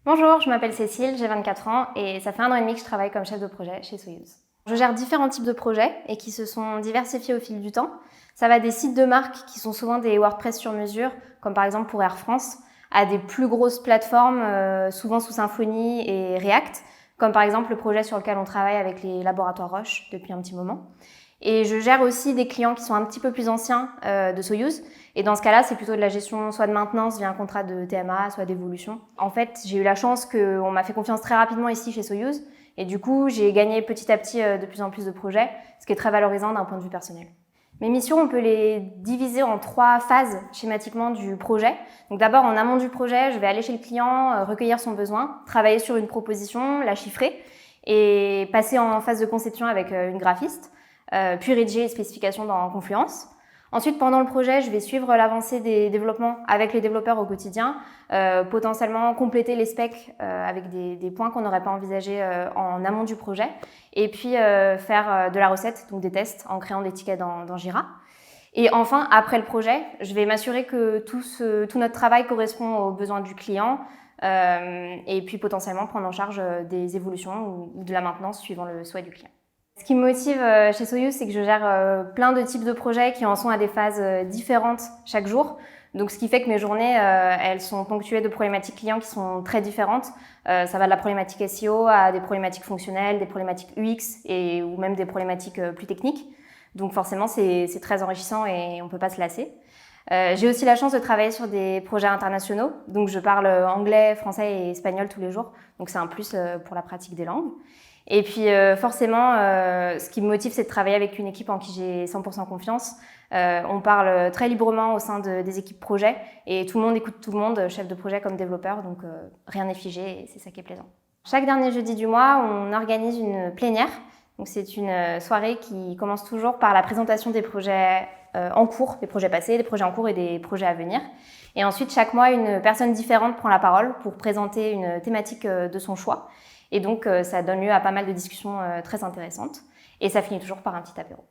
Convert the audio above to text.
Bonjour, je m'appelle Cécile, j'ai 24 ans et ça fait 1 an et demi que je travaille comme chef de projet chez Soyuz. Je gère différents types de projets et qui se sont diversifiés au fil du temps. Ça va des sites de marque qui sont souvent des WordPress sur mesure, comme par exemple pour Air France, à des plus grosses plateformes, souvent sous Symfony et React, comme par exemple le projet sur lequel on travaille avec les laboratoires Roche depuis un petit moment. Et je gère aussi des clients qui sont un petit peu plus anciens de Soyuz. Et dans ce cas-là, c'est plutôt de la gestion soit de maintenance via un contrat de TMA, soit d'évolution. En fait, j'ai eu la chance qu'on m'a fait confiance très rapidement ici chez Soyuz. Et du coup, j'ai gagné petit à petit de plus en plus de projets, ce qui est très valorisant d'un point de vue personnel. Mes missions, on peut les diviser en 3 phases schématiquement du projet. Donc d'abord, en amont du projet, je vais aller chez le client, recueillir son besoin, travailler sur une proposition, la chiffrer et passer en phase de conception avec une graphiste. Puis rédiger les spécifications dans Confluence. Ensuite, pendant le projet, je vais suivre l'avancée des développements avec les développeurs au quotidien, potentiellement compléter les specs avec des points qu'on n'aurait pas envisagés en amont du projet, et puis faire de la recette, donc des tests, en créant des tickets dans Jira. Et enfin, après le projet, je vais m'assurer que tout notre travail correspond aux besoins du client, et puis potentiellement prendre en charge des évolutions ou de la maintenance suivant le souhait du client. Ce qui me motive chez Soyuz, c'est que je gère plein de types de projets qui en sont à des phases différentes chaque jour. Donc, ce qui fait que mes journées, elles sont ponctuées de problématiques clients qui sont très différentes. Ça va de la problématique SEO à des problématiques fonctionnelles, des problématiques UX ou même des problématiques plus techniques. Donc, forcément, c'est très enrichissant et on ne peut pas se lasser. J'ai aussi la chance de travailler sur des projets internationaux. Donc, je parle anglais, français et espagnol tous les jours. Donc, c'est un plus pour la pratique des langues. Et puis forcément, ce qui me motive, c'est de travailler avec une équipe en qui j'ai 100% confiance. On parle très librement au sein des équipes projet et tout le monde écoute tout le monde, chef de projet comme développeur, donc rien n'est figé et c'est ça qui est plaisant. Chaque dernier jeudi du mois, on organise une plénière. Donc c'est une soirée qui commence toujours par la présentation des projets en cours, des projets passés, des projets en cours et des projets à venir. Et ensuite, chaque mois, une personne différente prend la parole pour présenter une thématique de son choix. Et donc, ça donne lieu à pas mal de discussions très intéressantes. Et ça finit toujours par un petit apéro.